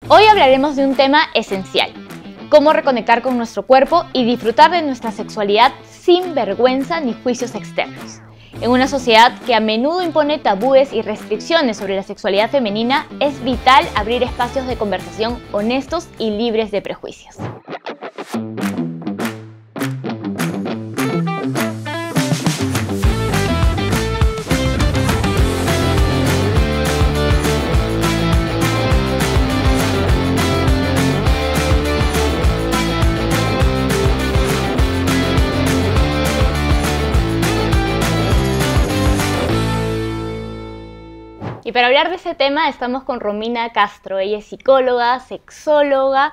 Hoy hablaremos de un tema esencial: cómo reconectar con nuestro cuerpo y disfrutar de nuestra sexualidad sin vergüenza ni juicios externos. En una sociedad que a menudo impone tabúes y restricciones sobre la sexualidad femenina, es vital abrir espacios de conversación honestos y libres de prejuicios. Y para hablar de ese tema estamos con Romina Castro. Ella es psicóloga, sexóloga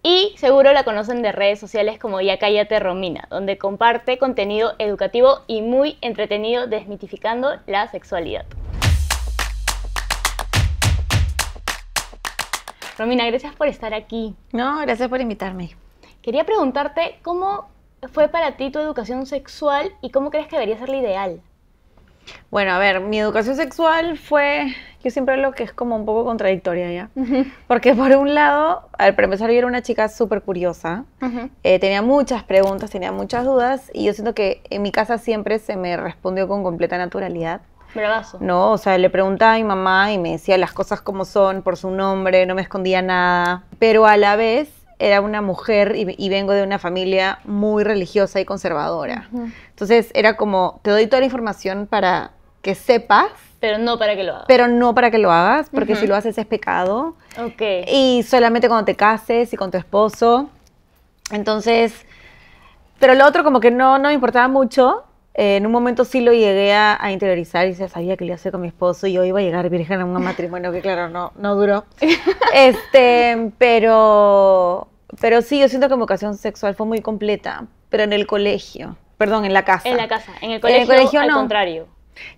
y seguro la conocen de redes sociales como Ya Cállate Romina, donde comparte contenido educativo y muy entretenido desmitificando la sexualidad. Romina, gracias por estar aquí. No, gracias por invitarme. Quería preguntarte cómo fue para ti tu educación sexual y cómo crees que debería ser la ideal. Bueno, a ver, mi educación sexual fue, yo siempre lo que es como un poco contradictoria, ¿ya? Porque por un lado, a ver, para empezar, yo era una chica súper curiosa, tenía muchas preguntas, tenía muchas dudas, y yo siento que en mi casa siempre se me respondió con completa naturalidad. Bravazo. No, o sea, le preguntaba a mi mamá y me decía las cosas como son, por su nombre, no me escondía nada, pero a la vez era una mujer y vengo de una familia muy religiosa y conservadora. Entonces era como, te doy toda la información para que sepas, Pero no para que lo hagas. pero no para que lo hagas, porque si lo haces es pecado. Ok. Y solamente cuando te cases y con tu esposo. Entonces, pero lo otro como que no me importaba mucho. En un momento sí lo llegué a interiorizar y ya sabía que lo iba a hacer con mi esposo y yo iba a llegar virgen a un matrimonio que claro, no duró. Pero sí, yo siento que mi educación sexual fue muy completa, pero en el colegio, perdón, en la casa. En la casa, en el colegio al contrario.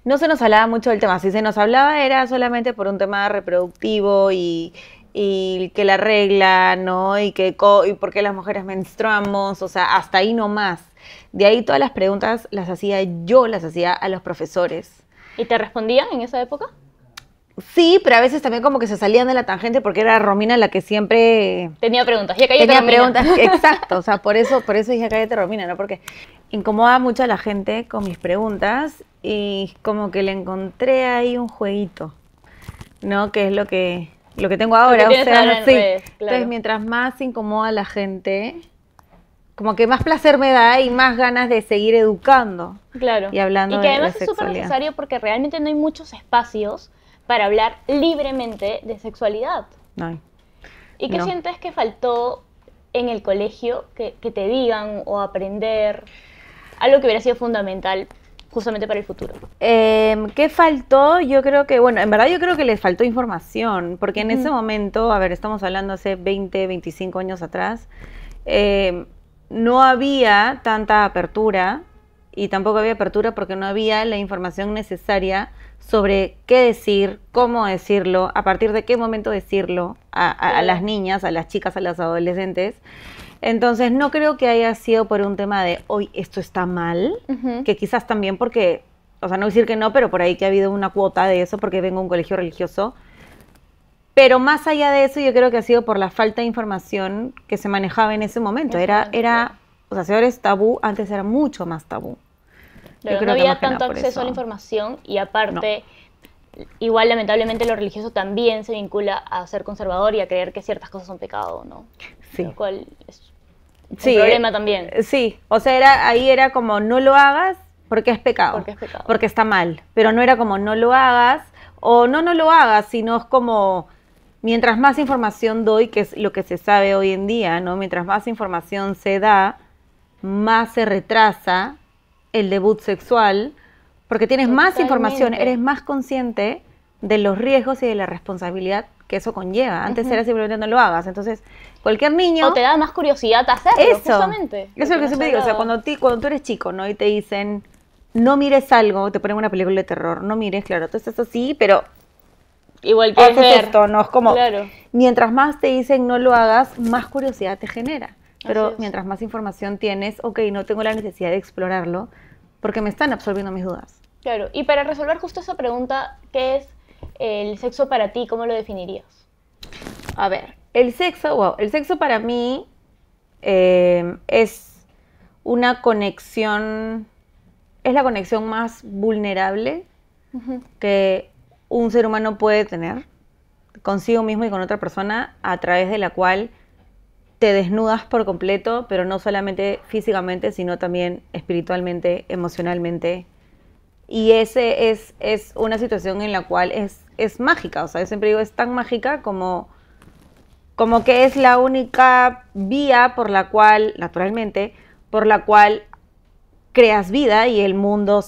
No se nos hablaba mucho del tema, si se nos hablaba era solamente por un tema reproductivo y que la regla, ¿no? Y por qué las mujeres menstruamos, o sea, hasta ahí nomás. De ahí todas las preguntas las hacía a los profesores. ¿Y te respondían en esa época? Sí, pero a veces también como que se salían de la tangente porque era Romina la que siempre tenía preguntas. Ya cállate, tenía Romina. preguntas, exacto, o sea, por eso Ya Cállate Romina, ¿no? Porque incomoda mucho a la gente con mis preguntas y como que le encontré ahí un jueguito, ¿no? Que es lo que tengo ahora, o sea, ahora, sí. Redes, claro. Entonces, mientras más incomoda a la gente, como que más placer me da y más ganas de seguir educando. Claro. Y hablando y que de además la es súper sexualidad. necesario porque realmente no hay muchos espacios para hablar libremente de sexualidad. No hay. ¿Y qué No. sientes que faltó en el colegio que te digan o aprender algo que hubiera sido fundamental justamente para el futuro? ¿Qué faltó? Yo creo que, bueno, en verdad yo creo que les faltó información, porque en ese momento, a ver, estamos hablando hace 20, 25 años atrás, no había tanta apertura y tampoco había apertura porque no había la información necesaria sobre qué decir, cómo decirlo, a partir de qué momento decirlo a las niñas, a las chicas, a las adolescentes. Entonces no creo que haya sido por un tema de hoy esto está mal, que quizás también porque, o sea, no decir que no, pero por ahí que ha habido una cuota de eso porque vengo de un colegio religioso. Pero más allá de eso, yo creo que ha sido por la falta de información que se manejaba en ese momento. O sea, si ahora es tabú, antes era mucho más tabú. Pero no había tanto acceso a la información y aparte, igual lamentablemente lo religioso también se vincula a ser conservador y a creer que ciertas cosas son pecado, ¿no? Sí. Lo cual es un problema también. Sí, o sea, ahí era como no lo hagas porque es pecado. Porque es pecado. Porque está mal. Pero no era como no lo hagas o no lo hagas, sino es como mientras más información doy, que es lo que se sabe hoy en día, ¿no? Mientras más información se da, más se retrasa el debut sexual, porque tienes más información, eres más consciente de los riesgos y de la responsabilidad que eso conlleva. Antes era simplemente no lo hagas. Entonces, cualquier niño... O te da más curiosidad hacerlo, justamente. Eso es lo que siempre digo. O sea, cuando tú eres chico, ¿no? Y te dicen, no mires algo, te ponen una película de terror, no mires, claro, tú estás así, pero... Igual que ver. Esto, ¿no? Es como... Claro. Mientras más te dicen no lo hagas, más curiosidad te genera. Pero mientras más información tienes, ok, no tengo la necesidad de explorarlo porque me están absorbiendo mis dudas. Claro, y para resolver justo esa pregunta, ¿qué es el sexo para ti? ¿Cómo lo definirías? A ver, El sexo, wow, el sexo para mí es una conexión, es la conexión más vulnerable que un ser humano puede tener consigo mismo y con otra persona, a través de la cual te desnudas por completo, pero no solamente físicamente, sino también espiritualmente, emocionalmente. Y ese es una situación en la cual es mágica, o sea, yo siempre digo, es tan mágica como que es la única vía por la cual, naturalmente, por la cual creas vida y el mundo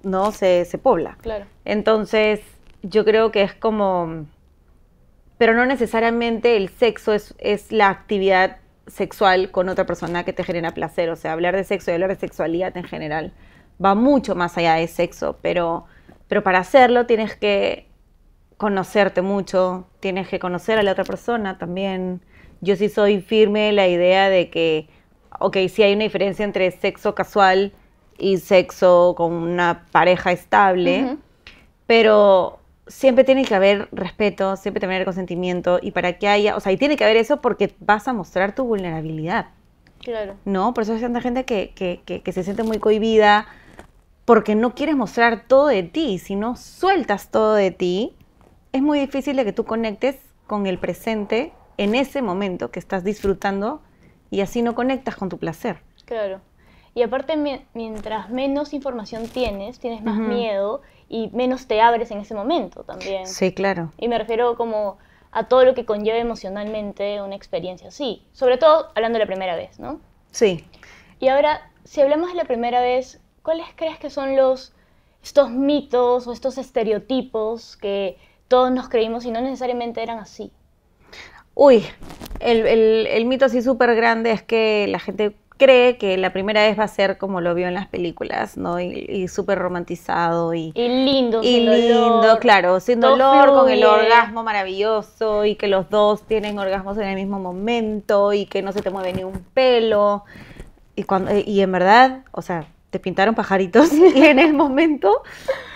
¿no? se pobla. Claro. Entonces, yo creo que es como, pero no necesariamente el sexo es la actividad sexual con otra persona que te genera placer. O sea, hablar de sexo y hablar de sexualidad en general va mucho más allá de sexo, pero para hacerlo tienes que conocerte mucho, tienes que conocer a la otra persona también. Yo sí soy firme en la idea de que, ok, sí hay una diferencia entre sexo casual y sexo con una pareja estable, pero siempre tiene que haber respeto, siempre tiene que haber consentimiento, y para que haya, o sea, y tiene que haber eso porque vas a mostrar tu vulnerabilidad. Claro. ¿No? Por eso hay tanta gente que se siente muy cohibida porque no quieres mostrar todo de ti. Si no sueltas todo de ti, es muy difícil de que tú conectes con el presente en ese momento que estás disfrutando, y así no conectas con tu placer. Claro. Y aparte, mientras menos información tienes más miedo y menos te abres en ese momento también. Sí, claro. Y me refiero como a todo lo que conlleva emocionalmente una experiencia así. Sobre todo hablando de la primera vez, ¿no? Sí. Y ahora, si hablamos de la primera vez, ¿cuáles crees que son estos mitos o estos estereotipos que todos nos creímos y no necesariamente eran así? Uy, el mito así súper grande es que la gente cree que la primera vez va a ser como lo vio en las películas, ¿no? Y súper romantizado y lindo, y sin lindo, dolor, claro, sin todo dolor, con el fluye. orgasmo maravilloso, y que los dos tienen orgasmos en el mismo momento y que no se te mueve ni un pelo. Y en verdad, o sea, te pintaron pajaritos y en el momento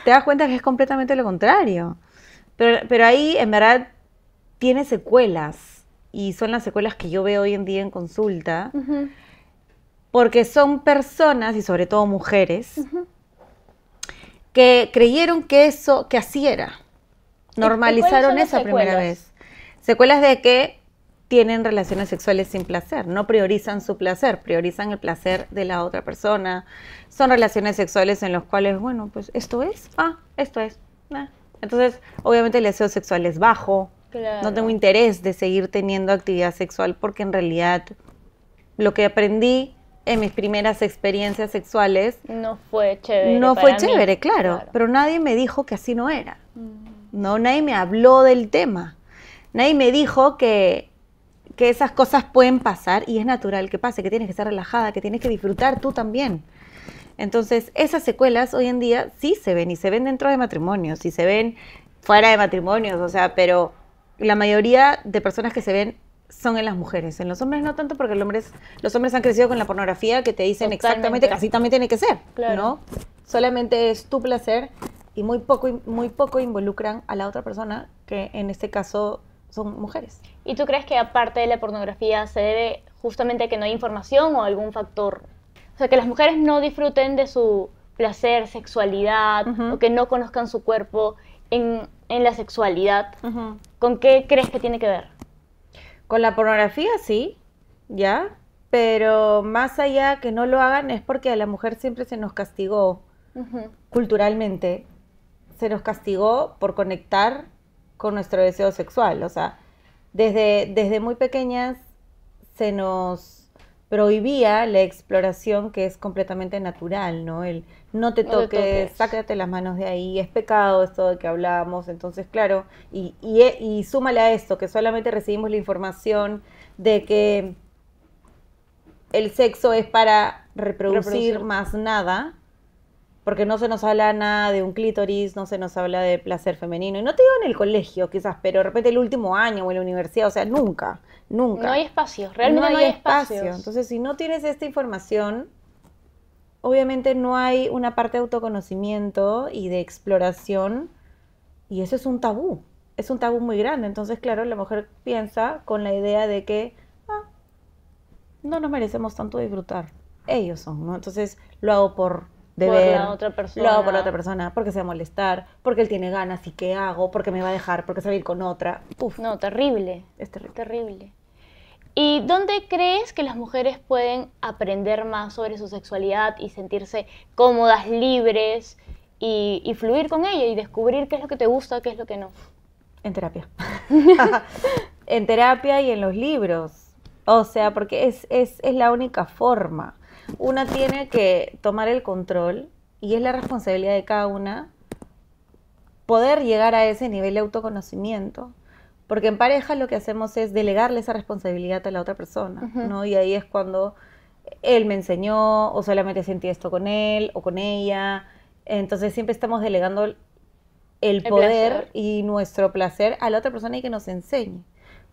te das cuenta que es completamente lo contrario. Pero ahí, en verdad, tiene secuelas, y son las secuelas que yo veo hoy en día en consulta, porque son personas, y sobre todo mujeres, que creyeron que así era. Normalizaron esa primera vez. Secuelas de que tienen relaciones sexuales sin placer, no priorizan su placer, priorizan el placer de la otra persona. Son relaciones sexuales en las cuales, bueno, pues esto es. Entonces, obviamente el deseo sexual es bajo. Claro. No tengo interés de seguir teniendo actividad sexual porque en realidad lo que aprendí en mis primeras experiencias sexuales no fue chévere. No fue chévere, claro, pero nadie me dijo que así no era. No, nadie me habló del tema. Nadie me dijo que esas cosas pueden pasar y es natural que pase, que tienes que estar relajada, que tienes que disfrutar tú también. Entonces, esas secuelas hoy en día sí se ven, y se ven dentro de matrimonios, y se ven fuera de matrimonios, o sea, pero la mayoría de personas que se ven son en las mujeres. En los hombres no tanto, porque los hombres han crecido con la pornografía que te dicen exactamente que así también tiene que ser, claro. ¿No? Solamente es tu placer, y muy poco involucran a la otra persona, que en este caso son mujeres. ¿Y tú crees que aparte de la pornografía se debe justamente a que no hay información o algún factor? O sea, que las mujeres no disfruten de su placer, sexualidad, o que no conozcan su cuerpo en la sexualidad. ¿Con qué crees que tiene que ver? Con la pornografía sí, ya, pero más allá que no lo hagan es porque a la mujer siempre se nos castigó culturalmente. Se nos castigó por conectar con nuestro deseo sexual. O sea, desde muy pequeñas se nos prohibía la exploración, que es completamente natural, ¿no? El no te toques, sácate las manos de ahí, es pecado esto de que hablábamos. Entonces, claro, y súmale a esto, que solamente recibimos la información de que el sexo es para reproducir más nada, porque no se nos habla nada de un clítoris, no se nos habla de placer femenino. Y no te digo en el colegio, quizás, pero de repente el último año o en la universidad, o sea, nunca. No hay espacio, realmente no hay espacio. Entonces, si no tienes esta información, obviamente no hay una parte de autoconocimiento y de exploración, y eso es un tabú. es un tabú muy grande. Entonces, claro, la mujer piensa con la idea de que no nos merecemos tanto disfrutar. Ellos son, ¿no? Entonces, lo hago por deber, la otra persona. lo hago por la otra persona, porque se va a molestar, porque él tiene ganas y ¿qué hago? Porque me va a dejar, porque se va a ir con otra. Uf, No, terrible. es terrible. Terrible. ¿Y dónde crees que las mujeres pueden aprender más sobre su sexualidad y sentirse cómodas, libres y fluir con ella y descubrir qué es lo que te gusta, qué es lo que no? En terapia. En terapia y en los libros. O sea, porque es la única forma. Una tiene que tomar el control y es la responsabilidad de cada una poder llegar a ese nivel de autoconocimiento. Porque en pareja lo que hacemos es delegarle esa responsabilidad a la otra persona, ¿no? Y ahí es cuando él me enseñó, o solamente sentí esto con él o con ella. Entonces siempre estamos delegando el poder placer. y nuestro placer a la otra persona y que nos enseñe.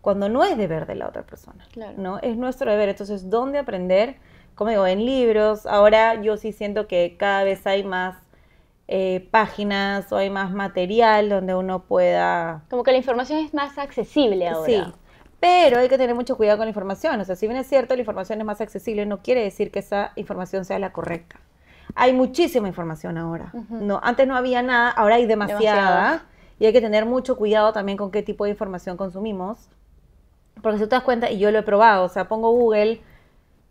Cuando no es deber de la otra persona, Claro. ¿no? Es nuestro deber. Entonces, ¿dónde aprender? Como digo, en libros. Ahora yo sí siento que cada vez hay más páginas o hay más material donde uno pueda... Como que la información es más accesible ahora. Sí, pero hay que tener mucho cuidado con la información. O sea, si bien es cierto, la información es más accesible, no quiere decir que esa información sea la correcta. Hay muchísima información ahora. No, antes no había nada, ahora hay demasiada. Y hay que tener mucho cuidado también con qué tipo de información consumimos. Porque si tú te das cuenta, y yo lo he probado, o sea, pongo Google,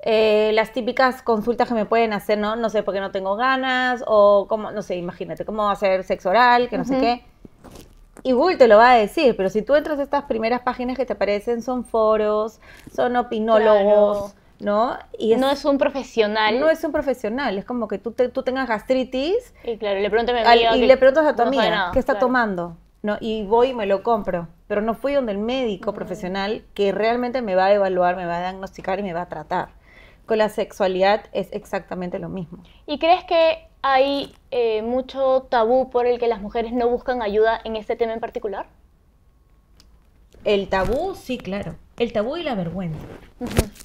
las típicas consultas que me pueden hacer, ¿no? No sé, porque no tengo ganas, o cómo, no sé, imagínate, cómo hacer sexo oral, que no sé qué. Y Google te lo va a decir, pero si tú entras a estas primeras páginas que te aparecen, son foros, son opinólogos, Claro. ¿no? Y No es un profesional. no es un profesional, es como que tú tengas gastritis Y claro, le pregunto a mi amiga. y le preguntas a tu no sabe amiga, nada, ¿qué está claro. tomando? ¿No? Y voy y me lo compro, pero no fui donde el médico profesional que realmente me va a evaluar, me va a diagnosticar y me va a tratar. Con la sexualidad es exactamente lo mismo. ¿Y crees que hay mucho tabú por el que las mujeres no buscan ayuda en este tema en particular? El tabú, sí, claro. El tabú y la vergüenza.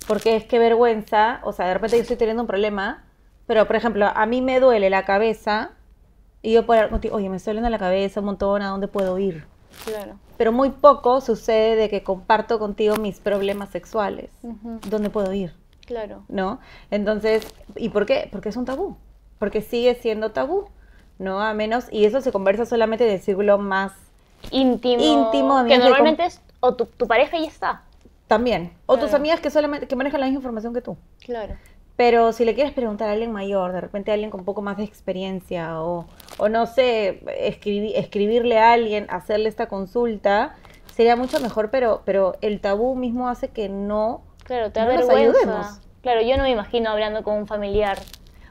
Porque es que vergüenza, o sea, de repente yo estoy teniendo un problema, pero por ejemplo, a mí me duele la cabeza y yo puedo hablar contigo, oye, me estoy doliendo la cabeza un montón, ¿a dónde puedo ir? Claro. Pero muy poco sucede de que comparto contigo mis problemas sexuales. ¿Dónde puedo ir? Claro. ¿No? Entonces, ¿y por qué? Porque es un tabú. Porque sigue siendo tabú, ¿no? A menos, y eso se conversa solamente del círculo más Íntimo. Que amigas de normalmente es o tu pareja y ya está. también. O tus Claro. amigas que solamente que manejan la misma información que tú. Claro. Pero si le quieres preguntar a alguien mayor, de repente a alguien con un poco más de experiencia, o no sé, escribirle a alguien, hacerle esta consulta, sería mucho mejor, pero el tabú mismo hace que no, Claro, te da no nos vergüenza. ayudemos. Claro, yo no me imagino hablando con un familiar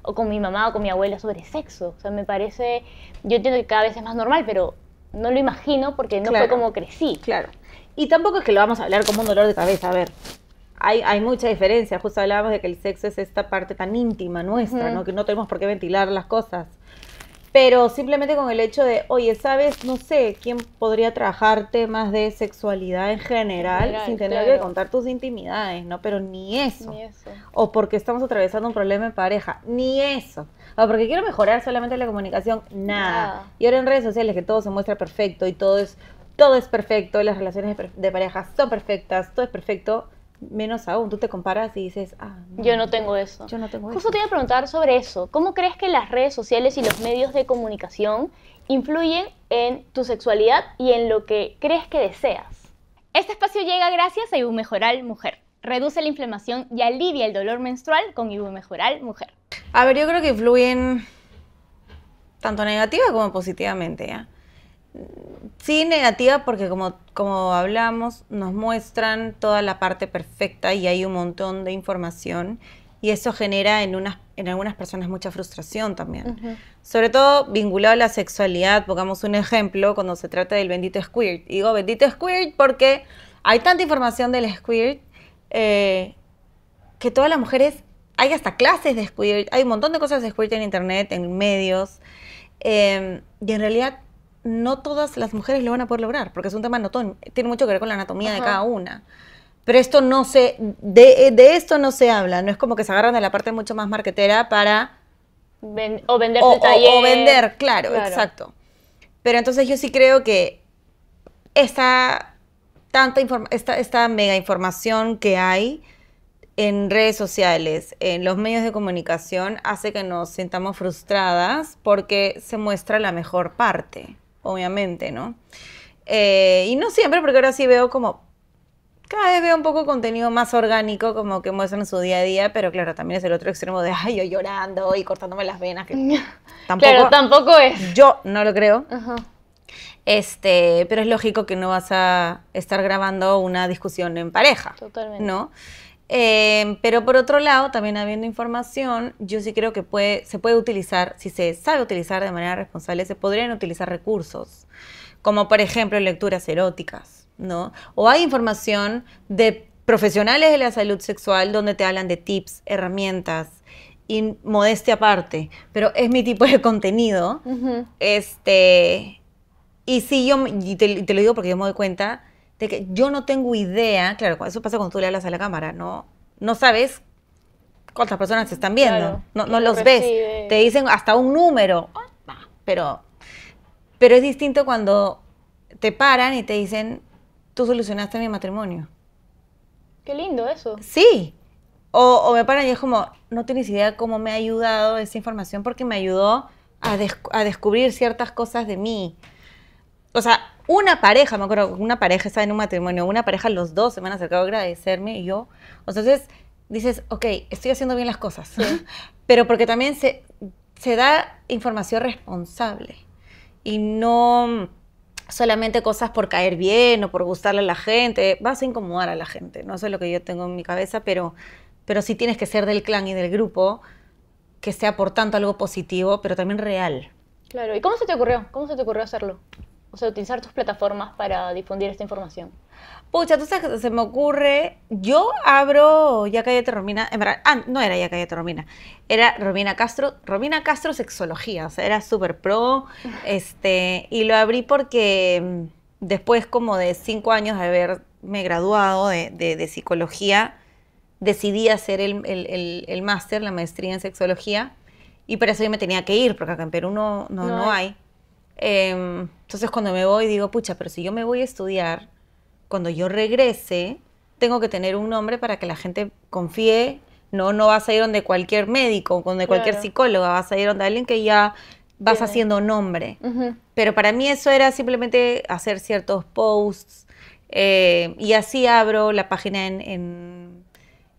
o con mi mamá o con mi abuela sobre sexo. O sea, me parece, yo entiendo que cada vez es más normal, pero no lo imagino porque no Claro. fue como crecí. Claro. Y tampoco es que lo vamos a hablar como un dolor de cabeza, a ver. Hay mucha diferencia, justo hablábamos de que el sexo es esta parte tan íntima nuestra, ¿no? Que no tenemos por qué ventilar las cosas. Pero simplemente con el hecho de, oye, ¿sabes? No sé, ¿quién podría trabajar temas de sexualidad en general sin tener que claro. contar tus intimidades, ¿no? Pero ni eso. Ni eso. O porque estamos atravesando un problema en pareja, ni eso. O porque quiero mejorar solamente la comunicación, nada. Nada. Y ahora en redes sociales que todo se muestra perfecto y todo es perfecto, las relaciones de pareja son perfectas, todo es perfecto, menos aún, tú te comparas y dices, no, Yo no tengo eso. yo no tengo Justo eso. te iba a preguntar sobre eso. ¿Cómo crees que las redes sociales y los medios de comunicación influyen en tu sexualidad y en lo que crees que deseas? Este espacio llega gracias a Ibumejoral Mujer. Reduce la inflamación y alivia el dolor menstrual con Ibumejoral Mujer. A ver, yo creo que influyen tanto negativa como positivamente, ¿ya? Sí, negativa porque como hablamos, nos muestran toda la parte perfecta y hay un montón de información y eso genera en algunas personas mucha frustración también. Sobre todo vinculado a la sexualidad, pongamos un ejemplo cuando se trata del bendito squirt. Y digo bendito squirt porque hay tanta información del squirt que todas las mujeres, hay hasta clases de squirt, hay un montón de cosas de squirt en internet, en medios, y en realidad no todas las mujeres lo van a poder lograr, porque es un tema tiene mucho que ver con la anatomía de cada una. Pero esto de esto no se habla, no es como que se agarran de la parte mucho más marketera para... o venderte el taller. O vender, claro, exacto. Pero entonces yo sí creo que esta mega información que hay en redes sociales, en los medios de comunicación, hace que nos sintamos frustradas porque se muestra la mejor parte, obviamente, ¿no? Y no siempre, porque ahora sí veo como, cada vez veo un poco contenido más orgánico, como que muestran su día a día, pero claro, también es el otro extremo de, ay, yo llorando y cortándome las venas, que claro, tampoco es. Yo no lo creo. Ajá. Pero es lógico que no vas a estar grabando una discusión en pareja. Totalmente. ¿No? Pero por otro lado, también habiendo información, yo sí creo que se puede utilizar, si se sabe utilizar de manera responsable, se podrían utilizar recursos, como por ejemplo lecturas eróticas, ¿no? O hay información de profesionales de la salud sexual donde te hablan de tips, herramientas, y modestia aparte, pero es mi tipo de contenido. Y sí, te lo digo porque yo me doy cuenta de que yo no tengo idea, claro, eso pasa cuando tú le hablas a la cámara, no sabes cuántas personas te están viendo, claro, no los ves, te dicen hasta un número, pero es distinto cuando te paran y te dicen, tú solucionaste mi matrimonio. Qué lindo eso. Sí, o me paran y es como, no tienes idea cómo me ha ayudado esa información porque me ayudó a descubrir ciertas cosas de mí. O sea, una pareja, me acuerdo, una pareja estaba en un matrimonio, una pareja, los dos se me han acercado a agradecerme y yo, entonces dices, ok, estoy haciendo bien las cosas, sí. Pero porque también se da información responsable y no solamente cosas por caer bien o por gustarle a la gente, vas a incomodar a la gente, no sé lo que yo tengo en mi cabeza, pero sí tienes que ser del clan y del grupo, que sea por tanto algo positivo, pero también real. Claro, ¿y cómo se te ocurrió? ¿Cómo se te ocurrió hacerlo? O sea, utilizar tus plataformas para difundir esta información. Pucha, tú sabes que se me ocurre, yo abro Ya Cállate Romina, en verdad, no era Ya Cállate Romina, era Romina Castro Sexología, o sea, era súper pro, y lo abrí porque después como de 5 años de haberme graduado de psicología, decidí hacer el máster, la maestría en sexología, y para eso yo me tenía que ir, porque acá en Perú no hay. Entonces cuando me voy digo, pucha, pero si yo me voy a estudiar, cuando yo regrese, tengo que tener un nombre para que la gente confíe. No vas a ir donde cualquier médico, donde cualquier psicóloga, vas a ir donde alguien que ya vas haciendo nombre. Pero para mí eso era simplemente hacer ciertos posts, y así abro la página en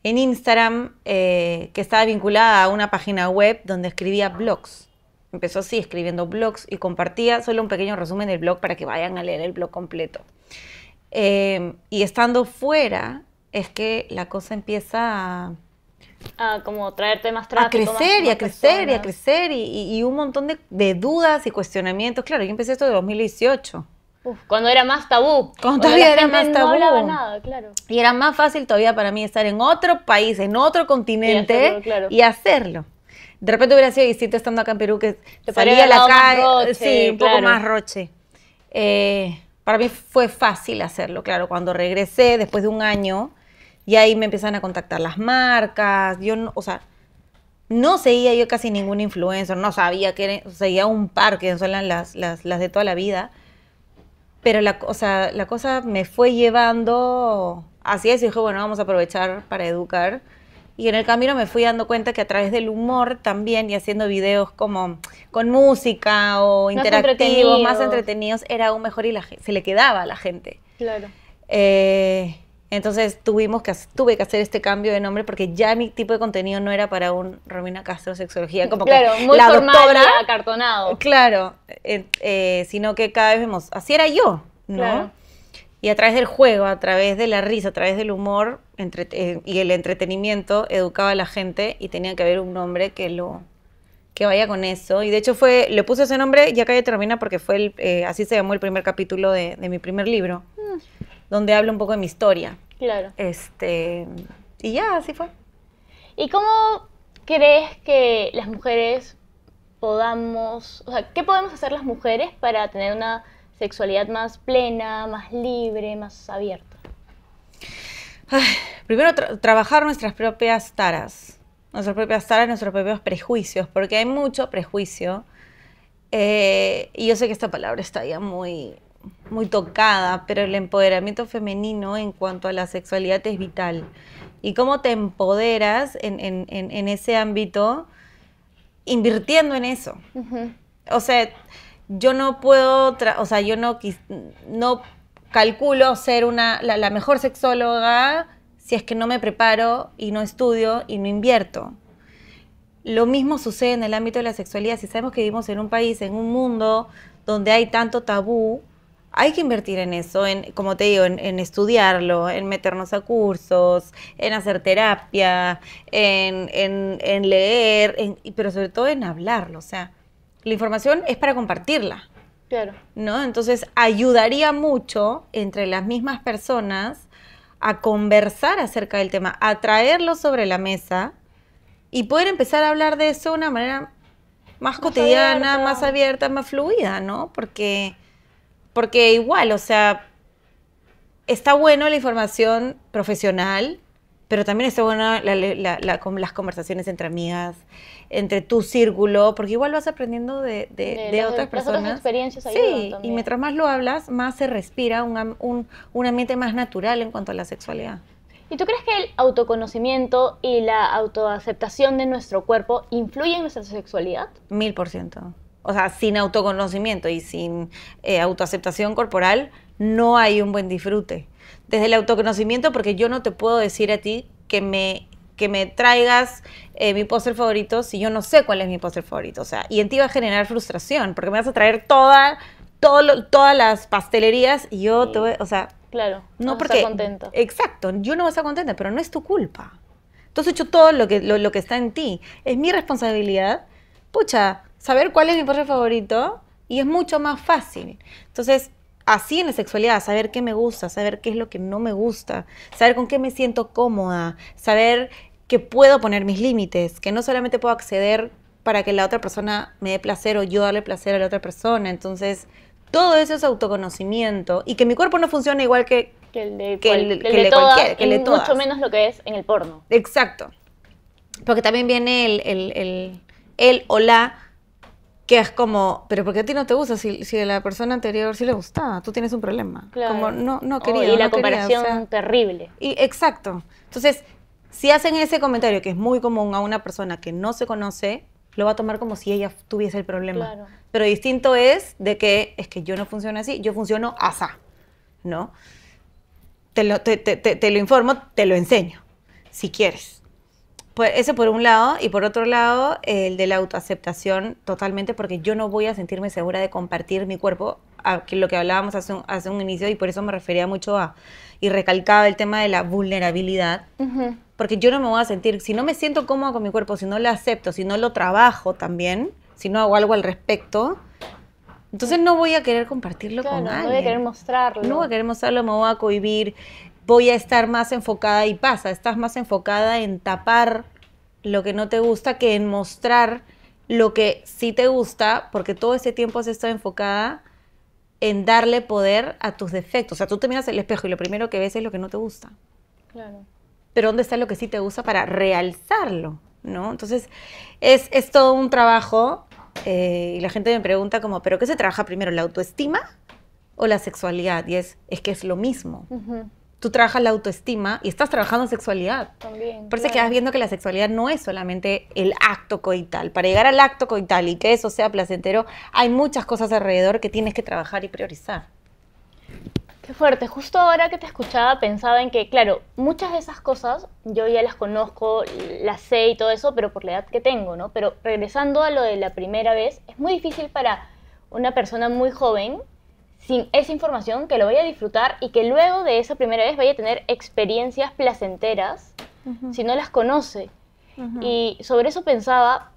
Instagram, que estaba vinculada a una página web donde escribía blogs. Empezó así, escribiendo blogs y compartía solo un pequeño resumen del blog para que vayan a leer el blog completo. Y estando fuera, es que la cosa empieza a como traerte más tráfico. A crecer y un montón de dudas y cuestionamientos. Claro, yo empecé esto en 2018. Cuando era más tabú. Cuando todavía era más tabú. No hablaba nada, claro. Y era más fácil todavía para mí estar en otro país, en otro continente y hacerlo. De repente hubiera sido distinto estando acá en Perú, que salía a la calle, sí, un poco más roche. Para mí fue fácil hacerlo, claro. Cuando regresé, después de un año, y ahí me empezaron a contactar las marcas. Yo, no seguía yo casi ningún influencer, no sabía seguía un par que son las de toda la vida. Pero la cosa me fue llevando hacia eso y dije, bueno, vamos a aprovechar para educar. Y en el camino me fui dando cuenta que a través del humor también, y haciendo videos como con música o interactivos, más entretenidos, era aún mejor y se le quedaba a la gente. Claro. Entonces tuve que hacer este cambio de nombre porque ya mi tipo de contenido no era para un Romina Castro Sexología, como claro, que muy la formal doctora, y acartonado. Claro, sino que cada vez vemos, así era yo, ¿no? Claro. Y a través del juego, a través de la risa, a través del humor y el entretenimiento, educaba a la gente y tenía que haber un nombre que vaya con eso. Y de hecho le puse ese nombre, Ya Cállate Romina, porque fue así se llamó el primer capítulo de mi primer libro, donde hablo un poco de mi historia. Claro. Y ya, así fue. ¿Y cómo crees que las mujeres podamos, o sea, qué podemos hacer las mujeres para tener una sexualidad más plena, más libre, más abierta? Primero, trabajar nuestras propias taras, nuestros propios prejuicios, porque hay mucho prejuicio. Y yo sé que esta palabra está ya muy muy tocada, pero el empoderamiento femenino en cuanto a la sexualidad es vital. Y cómo te empoderas en ese ámbito invirtiendo en eso. O sea, yo no puedo, yo no calculo ser la mejor sexóloga si es que no me preparo y no estudio y no invierto. Lo mismo sucede en el ámbito de la sexualidad. Si sabemos que vivimos en un país, en un mundo donde hay tanto tabú, hay que invertir en eso, como te digo, en estudiarlo, en meternos a cursos, en hacer terapia, en leer, pero sobre todo en hablarlo. O sea, la información es para compartirla. Claro. ¿No? Entonces, ayudaría mucho entre las mismas personas a conversar acerca del tema, a traerlo sobre la mesa y poder empezar a hablar de eso de una manera más cotidiana, más abierta, más fluida, ¿no? Porque igual, o sea, está bueno la información profesional, pero también está bueno las conversaciones entre amigas, entre tu círculo, porque igual vas aprendiendo de otras personas. Las otras experiencias ayudan también. Y mientras más lo hablas, más se respira un ambiente más natural en cuanto a la sexualidad. ¿Y tú crees que el autoconocimiento y la autoaceptación de nuestro cuerpo influyen en nuestra sexualidad? 1000%. O sea, sin autoconocimiento y sin autoaceptación corporal, no hay un buen disfrute. Desde el autoconocimiento, porque yo no te puedo decir a ti que me traigas mi póster favorito si yo no sé cuál es mi póster favorito. O sea, y en ti va a generar frustración, porque me vas a traer todas las pastelerías y yo te voy, o sea... Claro, no vas porque, a estar contenta. Exacto, yo no voy a estar contenta, pero no es tu culpa. Tú has hecho todo lo que está en ti. Es mi responsabilidad, saber cuál es mi postre favorito y es mucho más fácil. Entonces, así en la sexualidad, saber qué me gusta, saber qué es lo que no me gusta, saber con qué me siento cómoda, saber que puedo poner mis límites, que no solamente puedo acceder para que la otra persona me dé placer o yo darle placer a la otra persona. Entonces, todo eso es autoconocimiento y que mi cuerpo no funciona igual que el de todas. Mucho menos lo que es en el porno. Exacto. Porque también viene el o la que es como, pero ¿por qué a ti no te gusta? Si a la persona anterior sí le gustaba, tú tienes un problema. Claro. Como, no quería. Y la no comparación quería, o sea, terrible. Exacto. Entonces, si hacen ese comentario que es muy común a una persona que no se conoce, lo va a tomar como si ella tuviese el problema. Claro. Pero distinto es de que es que yo no funciono así, yo funciono asá, ¿no? Te lo informo, te lo enseño, si quieres. Pues eso por un lado, y por otro lado, el de la autoaceptación totalmente, porque yo no voy a sentirme segura de compartir mi cuerpo, que lo que hablábamos hace un inicio, y por eso me refería mucho y recalcaba el tema de la vulnerabilidad, porque yo no me voy a sentir, si no me siento cómoda con mi cuerpo, si no lo acepto, si no lo trabajo también, si no hago algo al respecto, entonces no voy a querer compartirlo con alguien. No voy a querer mostrarlo. No voy a querer mostrarlo, me voy a cohibir, voy a estar más enfocada y estás más enfocada en tapar lo que no te gusta que en mostrar lo que sí te gusta, porque todo ese tiempo has estado enfocada en darle poder a tus defectos. O sea, tú te miras al espejo y lo primero que ves es lo que no te gusta. Claro. Pero ¿dónde está lo que sí te gusta para realzarlo? ¿No? Entonces, es todo un trabajo y la gente me pregunta como, ¿pero qué se trabaja primero, la autoestima o la sexualidad? Y es que es lo mismo. Tú trabajas la autoestima y estás trabajando en sexualidad. También. Por eso quedas viendo que la sexualidad no es solamente el acto coital. Para llegar al acto coital y que eso sea placentero, hay muchas cosas alrededor que tienes que trabajar y priorizar. Qué fuerte. Justo ahora que te escuchaba pensaba en que, claro, muchas de esas cosas yo ya las conozco, las sé y todo eso, pero por la edad que tengo, ¿no? Pero regresando a lo de la primera vez, es muy difícil para una persona muy joven, sin esa información, que lo vaya a disfrutar y que luego de esa primera vez vaya a tener experiencias placenteras si no las conoce. Y sobre eso pensaba,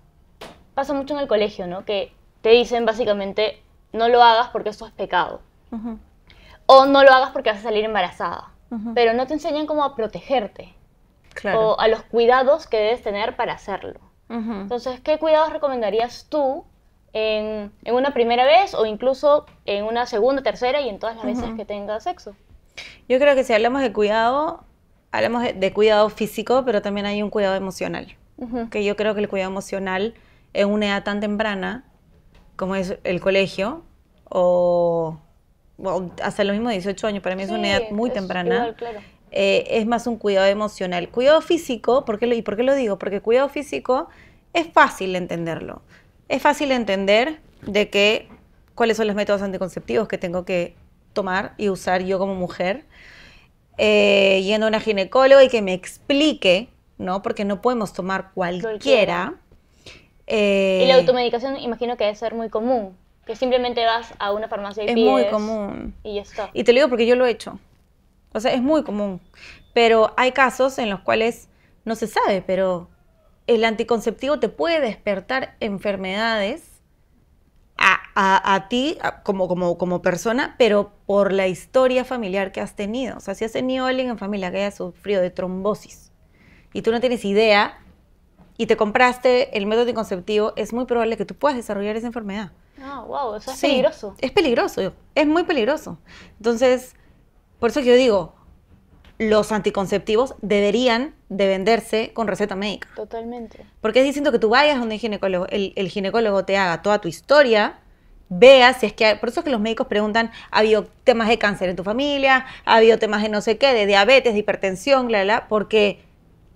pasa mucho en el colegio, ¿no? Que te dicen básicamente, no lo hagas porque esto es pecado. O no lo hagas porque vas a salir embarazada. Pero no te enseñan cómo a protegerte. Claro. O a los cuidados que debes tener para hacerlo. Entonces, ¿qué cuidados recomendarías tú en una primera vez o incluso en una segunda, tercera y en todas las veces que tengas sexo? Yo creo que si hablamos de cuidado, hablamos de cuidado físico, pero también hay un cuidado emocional. Que yo creo que el cuidado emocional en una edad tan temprana como es el colegio o bueno, hasta lo mismo de 18 años, para mí es una edad muy temprana. Igual, claro. Es más un cuidado emocional. Cuidado físico, ¿por qué lo digo? Porque cuidado físico es fácil entenderlo. Es fácil entender de que cuáles son los métodos anticonceptivos que tengo que tomar y usar yo como mujer. Yendo a una ginecóloga y que me explique, ¿no? Porque no podemos tomar cualquiera. Y la automedicación imagino que debe ser muy común, que simplemente vas a una farmacia y pides. Es muy común. Y ya está. Y te lo digo porque yo lo he hecho. O sea, es muy común. Pero hay casos en los cuales no se sabe, pero el anticonceptivo te puede despertar enfermedades a ti como persona, pero por la historia familiar que has tenido. O sea, si has tenido alguien en familia que haya sufrido de trombosis y tú no tienes idea y te compraste el método anticonceptivo, es muy probable que tú puedas desarrollar esa enfermedad. Ah, wow, eso es Sí, peligroso. Es peligroso, es muy peligroso. Entonces, por eso que yo digo, los anticonceptivos deberían de venderse con receta médica. Totalmente. Porque es distinto que tú vayas donde el ginecólogo, el ginecólogo te haga toda tu historia, vea si es que... Por eso es que los médicos preguntan, ¿ha habido temas de cáncer en tu familia? ¿Ha habido temas de no sé qué, de diabetes, de hipertensión, porque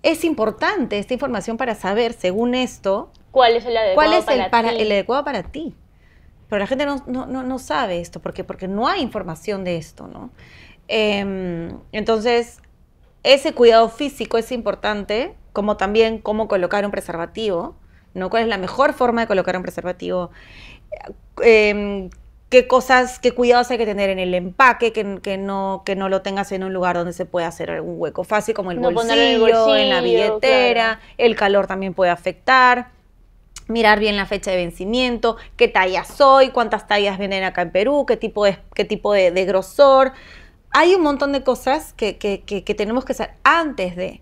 es importante esta información para saber, según esto, ¿Cuál es el adecuado el adecuado para ti? Pero la gente no sabe esto, porque no hay información de esto, ¿no? Entonces, ese cuidado físico es importante, como también cómo colocar un preservativo, ¿no? ¿Cuál es la mejor forma de colocar un preservativo? Qué cuidados hay que tener en el empaque, que no lo tengas en un lugar donde se pueda hacer algún hueco fácil, como el bolsillo, en la billetera, claro. El calor también puede afectar. Mirar bien la fecha de vencimiento, qué talla soy, cuántas tallas vienen acá en Perú, qué tipo de grosor. Hay un montón de cosas que tenemos que hacer antes de.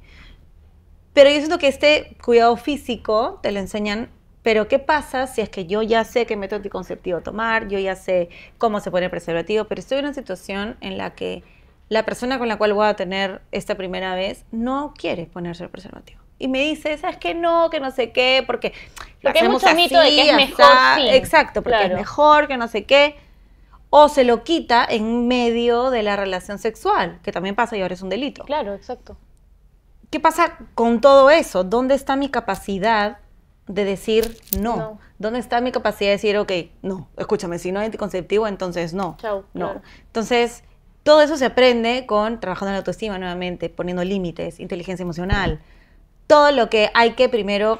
Pero yo siento que este cuidado físico te lo enseñan, pero ¿qué pasa si es que yo ya sé qué método anticonceptivo tomar, yo ya sé cómo se pone el preservativo, pero estoy en una situación en la que la persona con la cual voy a tener esta primera vez no quiere ponerse el preservativo? Y me dice, ¿sabes qué? No, que no sé qué, porque hay mucho mito de que es mejor, sí. Exacto, porque claro, es mejor, que no sé qué. O se lo quita en medio de la relación sexual, que también pasa y ahora es un delito. Claro, exacto. ¿Qué pasa con todo eso? ¿Dónde está mi capacidad de decir no? ¿Dónde está mi capacidad de decir, ok, no, escúchame, si no hay anticonceptivo, entonces no? Chau, no. Claro. Entonces, todo eso se aprende con trabajando en la autoestima nuevamente, poniendo límites, inteligencia emocional. Todo lo que hay que primero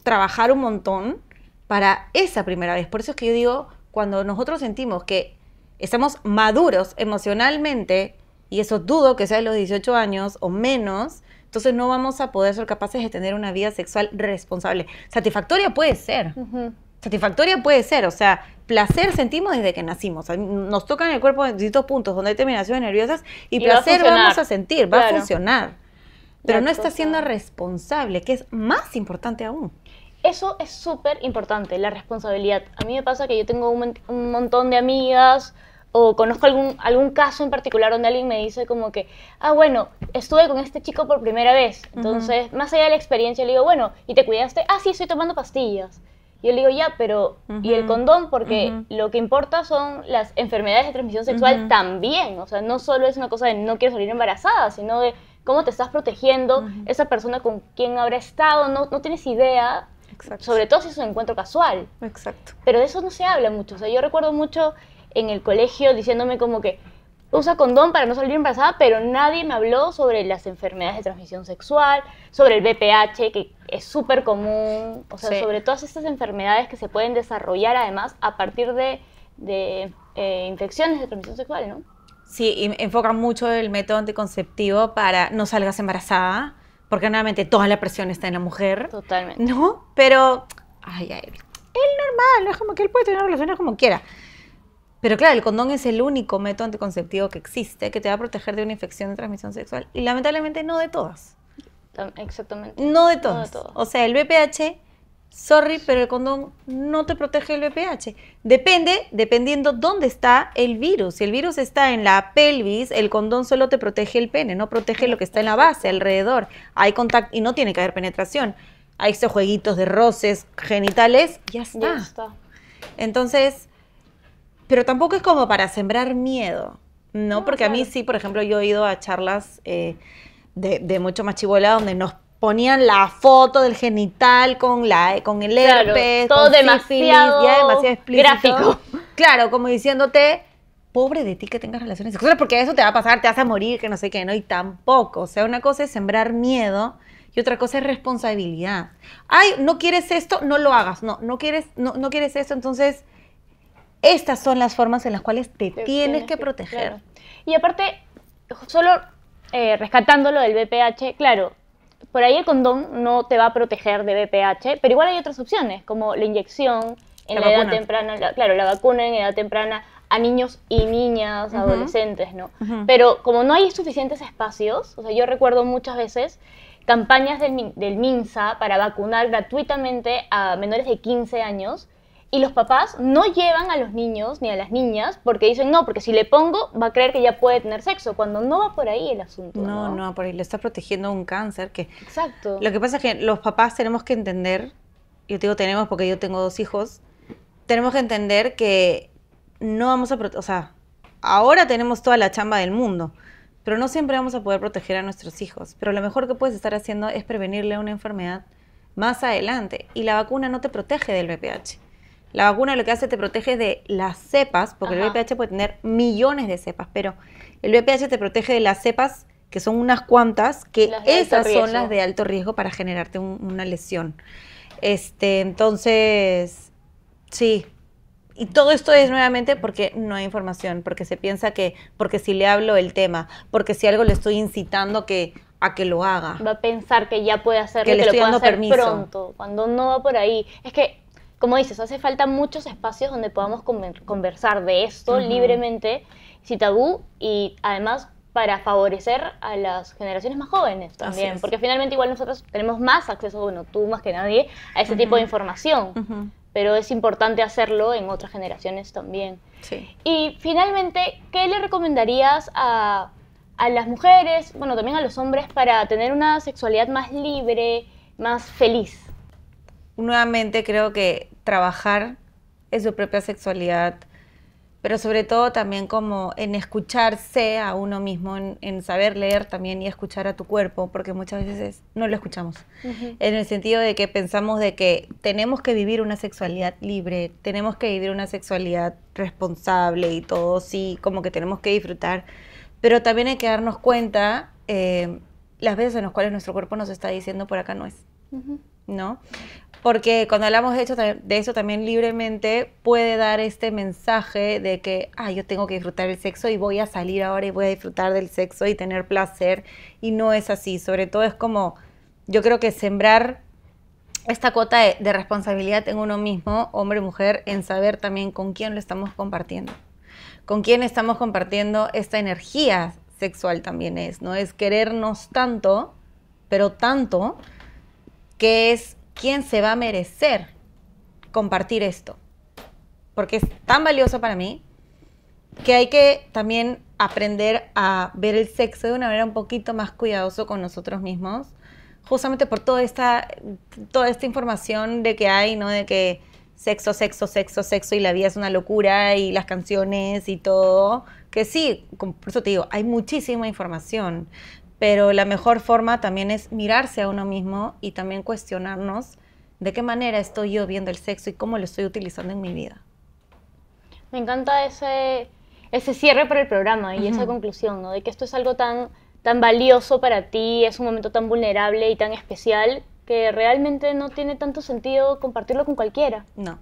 trabajar un montón para esa primera vez. Por eso es que yo digo, cuando nosotros sentimos que estamos maduros emocionalmente, y eso dudo que sea de los 18 años o menos, entonces no vamos a poder ser capaces de tener una vida sexual responsable. Satisfactoria puede ser. Satisfactoria puede ser. O sea, placer sentimos desde que nacimos. O sea, nos tocan el cuerpo en distintos puntos donde hay terminaciones nerviosas y placer vamos a sentir, va a funcionar. Pero no está siendo responsable, que es más importante aún. Eso es súper importante, la responsabilidad. A mí me pasa que yo tengo un montón de amigas o conozco algún caso en particular donde alguien me dice como que, bueno, estuve con este chico por primera vez. Entonces, más allá de la experiencia, le digo, bueno, ¿y te cuidaste? Sí, estoy tomando pastillas. Y yo le digo, ya, pero ¿y el condón? Porque lo que importa son las enfermedades de transmisión sexual también. O sea, no solo es una cosa de no quiero salir embarazada, sino de cómo te estás protegiendo, esa persona con quien habrá estado, no tienes idea. Exacto. Sobre todo si es un encuentro casual. Exacto. Pero de eso no se habla mucho. O sea, yo recuerdo mucho en el colegio diciéndome como que usa condón para no salir embarazada, pero nadie me habló sobre las enfermedades de transmisión sexual, sobre el VPH, que es súper común, o sea, sobre todas estas enfermedades que se pueden desarrollar además a partir de infecciones de transmisión sexual, ¿no? Sí, y enfocan mucho el método anticonceptivo para no salgas embarazada, porque nuevamente toda la presión está en la mujer. Totalmente. ¿No? Pero, él normal, es como que él puede tener relaciones como quiera. Pero claro, el condón es el único método anticonceptivo que existe que te va a proteger de una infección de transmisión sexual. Y lamentablemente no de todas. Exactamente. No de todas. O sea, el VPH, sorry, pero el condón no te protege el VPH. Dependiendo dónde está el virus. Si el virus está en la pelvis, el condón solo te protege el pene, no protege lo que está en la base, alrededor. Hay contacto y no tiene que haber penetración. Hay estos jueguitos de roces genitales, ya está. Ya está. Entonces, pero tampoco es como para sembrar miedo, ¿no? No, Porque claro. a mí sí, por ejemplo, yo he ido a charlas de mucho más chibola donde nos ponían la foto del genital con el Claro, herpes, todo con sífilis, demasiado ya demasiado explícito. gráfico. Claro, como diciéndote, pobre de ti que tengas relaciones sexuales, porque eso te va a pasar, te vas a morir, que no sé qué, ¿no? Y tampoco, o sea, una cosa es sembrar miedo y otra cosa es responsabilidad. Ay, no quieres esto, no lo hagas, no quieres esto, entonces estas son las formas en las cuales te tienes que proteger. Claro. Y aparte, solo rescatando lo del VPH, claro, por ahí el condón no te va a proteger de VPH, pero igual hay otras opciones, como la inyección en La la edad vacuna. temprana, claro, la vacuna en edad temprana a niños y niñas, adolescentes, ¿no? Ujú. Pero como no hay suficientes espacios, o sea, yo recuerdo muchas veces campañas del MINSA para vacunar gratuitamente a menores de 15 años y los papás no llevan a los niños ni a las niñas porque dicen, no, porque si le pongo va a creer que ya puede tener sexo, cuando no va por ahí el asunto, ¿no? No, por ahí le está protegiendo un cáncer que... Exacto. Lo que pasa es que los papás tenemos que entender, yo te digo tenemos porque yo tengo 2 hijos, tenemos que entender que no vamos a proteger, o sea, ahora tenemos toda la chamba del mundo, pero no siempre vamos a poder proteger a nuestros hijos. Pero lo mejor que puedes estar haciendo es prevenirle una enfermedad más adelante. Y la vacuna no te protege del VPH. La vacuna lo que hace te protege de las cepas, porque Ajá. el VPH puede tener millones de cepas, pero el VPH te protege de las cepas, que son unas cuantas, que Las de alto esas son riesgo. las de alto riesgo para generarte una lesión. Entonces, sí. Y todo esto es nuevamente porque no hay información, porque se piensa que, porque si le hablo el tema, porque si algo le estoy incitando a que lo haga. Va a pensar que ya puede hacerlo Que y le que lo estoy puede dando hacer permiso. pronto, cuando no va por ahí. Es que, como dices, hace falta muchos espacios donde podamos conversar de esto libremente, sin tabú, y además para favorecer a las generaciones más jóvenes también, es. porque finalmente igual nosotros tenemos más acceso, bueno, tú más que nadie, a ese tipo de información, Ujú. pero es importante hacerlo en otras generaciones también. Sí. Y finalmente, ¿qué le recomendarías a las mujeres, bueno, también a los hombres, para tener una sexualidad más libre, más feliz? Nuevamente creo que trabajar en su propia sexualidad, pero sobre todo también como en escucharse a uno mismo, en saber leer también y escuchar a tu cuerpo, porque muchas veces no lo escuchamos. En el sentido de que pensamos de que tenemos que vivir una sexualidad libre, tenemos que vivir una sexualidad responsable y todo, sí, como que tenemos que disfrutar, pero también hay que darnos cuenta las veces en las cuales nuestro cuerpo nos está diciendo por acá no es, ¿no? Porque cuando hablamos de eso también libremente puede dar este mensaje de que yo tengo que disfrutar el sexo y voy a salir ahora y voy a disfrutar del sexo y tener placer, y no es así. Sobre todo es como, yo creo que sembrar esta cuota de responsabilidad en uno mismo, hombre o mujer, en saber también con quién lo estamos compartiendo. Con quién estamos compartiendo esta energía sexual también ¿no? Es querernos tanto, pero tanto, que es quién se va a merecer compartir esto. Porque es tan valioso para mí que hay que también aprender a ver el sexo de una manera un poquito más cuidadoso con nosotros mismos, justamente por toda esta información de que hay, ¿no? De que sexo y la vida es una locura y las canciones y todo, que sí, por eso te digo, hay muchísima información, pero la mejor forma también es mirarse a uno mismo y también cuestionarnos de qué manera estoy yo viendo el sexo y cómo lo estoy utilizando en mi vida. Me encanta ese cierre para el programa y esa conclusión, ¿no? De que esto es algo tan valioso para ti, es un momento tan vulnerable y tan especial que realmente no tiene tanto sentido compartirlo con cualquiera. No.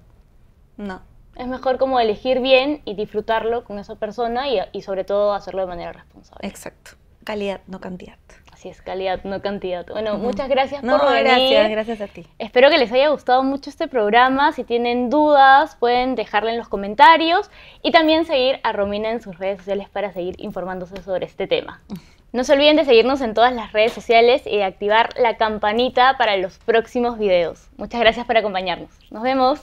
Es mejor como elegir bien y disfrutarlo con esa persona y sobre todo hacerlo de manera responsable. Exacto. Calidad, no cantidad. Así es, calidad, no cantidad. Bueno, muchas gracias por venir. Gracias a ti. Espero que les haya gustado mucho este programa. Si tienen dudas, pueden dejarla en los comentarios y también seguir a Romina en sus redes sociales para seguir informándose sobre este tema. No se olviden de seguirnos en todas las redes sociales y de activar la campanita para los próximos videos. Muchas gracias por acompañarnos. Nos vemos.